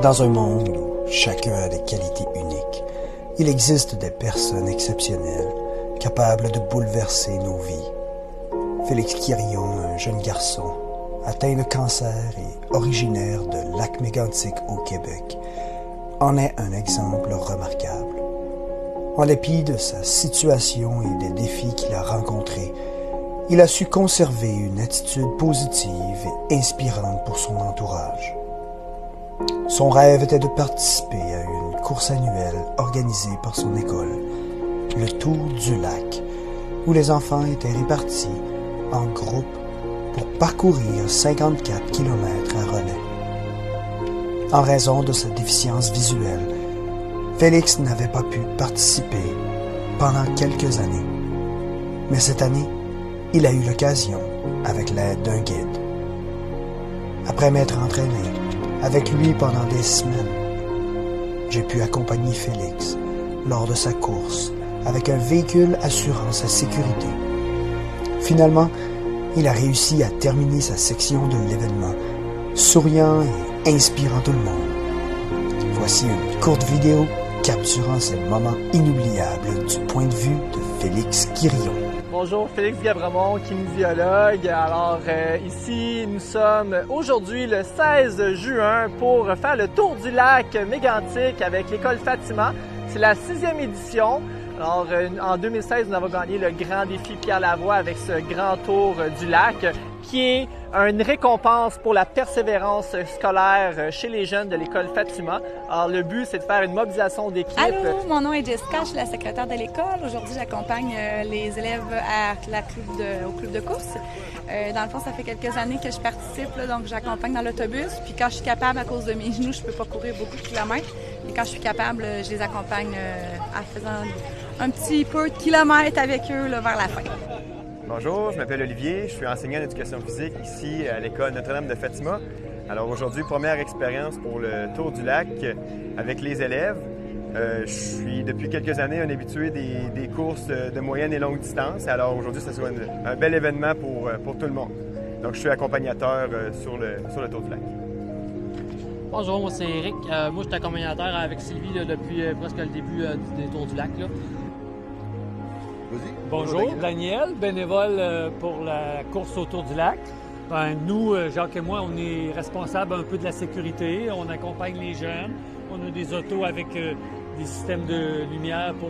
Dans un monde où chacun a des qualités uniques, il existe des personnes exceptionnelles, capables de bouleverser nos vies. Félix Quirion, un jeune garçon, atteint de cancer et originaire de Lac-Mégantic au Québec, en est un exemple remarquable. En dépit de sa situation et des défis qu'il a rencontrés, il a su conserver une attitude positive et inspirante pour son entourage. Son rêve était de participer à une course annuelle organisée par son école, le Tour du Lac, où les enfants étaient répartis en groupes pour parcourir 54 km à relais. En raison de sa déficience visuelle, Félix n'avait pas pu participer pendant quelques années. Mais cette année, il a eu l'occasion avec l'aide d'un guide. Après m'être entraîné avec lui pendant des semaines, j'ai pu accompagner Félix lors de sa course avec un véhicule assurant sa sécurité. Finalement, il a réussi à terminer sa section de l'événement, souriant et inspirant tout le monde. Voici une courte vidéo capturant ces moments inoubliables du point de vue de Félix Quirion. Bonjour, Félix Gabremont, kinésiologue. Alors ici, nous sommes aujourd'hui le 16 juin pour faire le tour du lac Mégantic avec l'école Fatima. C'est la 6e édition. Alors en 2016, nous avons gagné le grand défi Pierre Lavoie avec ce grand tour du lac qui est une récompense pour la persévérance scolaire chez les jeunes de l'école Fatima. Alors, le but, c'est de faire une mobilisation d'équipe. Allô, mon nom est Jessica, je suis la secrétaire de l'école. Aujourd'hui, j'accompagne les élèves au club de course. Dans le fond, ça fait quelques années que je participe, là, donc j'accompagne dans l'autobus. Puis quand je suis capable, à cause de mes genoux, je peux pas courir beaucoup de kilomètres. Et quand je suis capable, je les accompagne en faisant un petit peu de kilomètres avec eux là, vers la fin. Bonjour, je m'appelle Olivier, je suis enseignant d'éducation physique ici à l'école Notre-Dame de Fatima. Alors aujourd'hui, première expérience pour le Tour du Lac avec les élèves. Je suis depuis quelques années un habitué des courses de moyenne et longue distance. Alors aujourd'hui, ça sera un bel événement pour tout le monde. Donc je suis accompagnateur sur le Tour du Lac. Bonjour, moi c'est Eric. Moi je suis accompagnateur avec Sylvie là, depuis presque le début des Tours du Lac. Là. Bonjour, Daniel, bénévole pour la course autour du lac. Nous, Jacques et moi, on est responsables un peu de la sécurité. On accompagne les jeunes. On a des autos avec des systèmes de lumière pour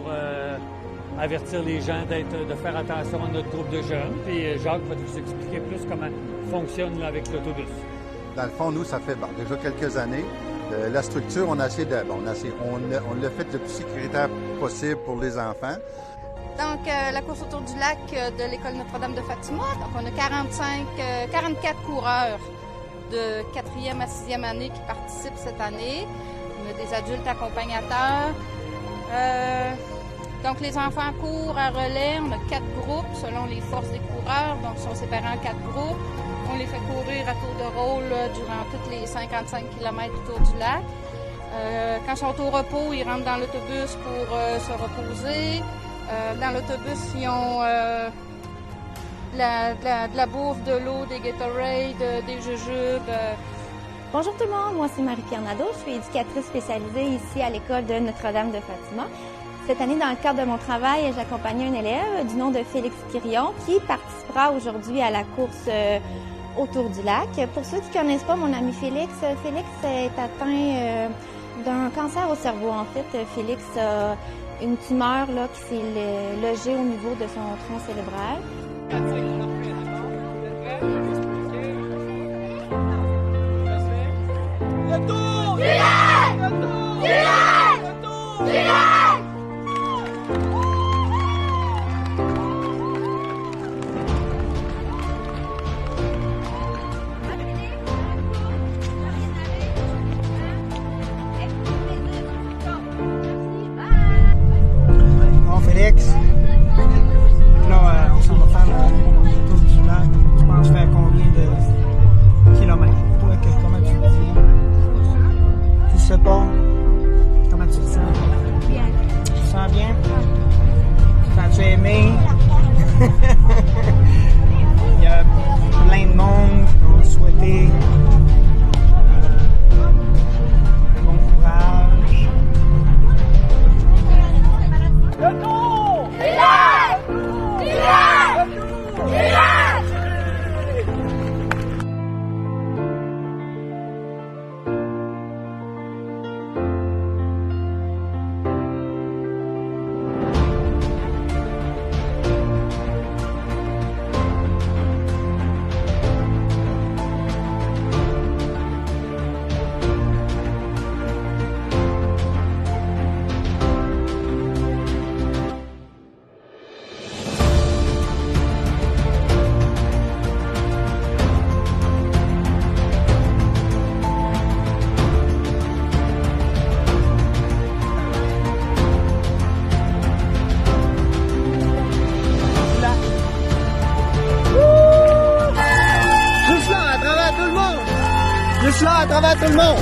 avertir les gens de faire attention à notre groupe de jeunes. Puis Jacques va vous expliquer plus comment fonctionne là, avec l'autobus. Dans le fond, nous, ça fait déjà quelques années. La structure, on l'a fait le plus sécuritaire possible pour les enfants. Donc, la course autour du lac de l'école Notre-Dame de Fatima. Donc, on a 44 coureurs de 4e à 6e année qui participent cette année. On a des adultes accompagnateurs. Donc, les enfants courent à relais. On a 4 groupes selon les forces des coureurs. Donc, ils sont séparés en 4 groupes. On les fait courir à tour de rôle durant toutes les 55 km autour du lac. Quand ils sont au repos, ils rentrent dans l'autobus pour se reposer. Dans l'autobus, ils ont de la bouffe, de l'eau, des Gatorade, des jujubes. Bonjour tout le monde, moi c'est Marie-Pierre Nadeau, je suis éducatrice spécialisée ici à l'école de Notre-Dame de Fatima. Cette année, dans le cadre de mon travail, j'accompagnais un élève du nom de Félix Quirion qui participera aujourd'hui à la course autour du lac. Pour ceux qui ne connaissent pas mon ami Félix, Félix est atteint d'un cancer au cerveau. En fait, Félix a une tumeur là, qui s'est logée au niveau de son tronc cérébral. Le tour du lac! Le tour du lac! Le tour du lac! Félix, là, on s'en va faire le tour du lac. Tu penses faire combien de kilomètres? Toi, comment tu te dis? Tu sais pas? Comment tu te sens? Bien. à travers tout le monde.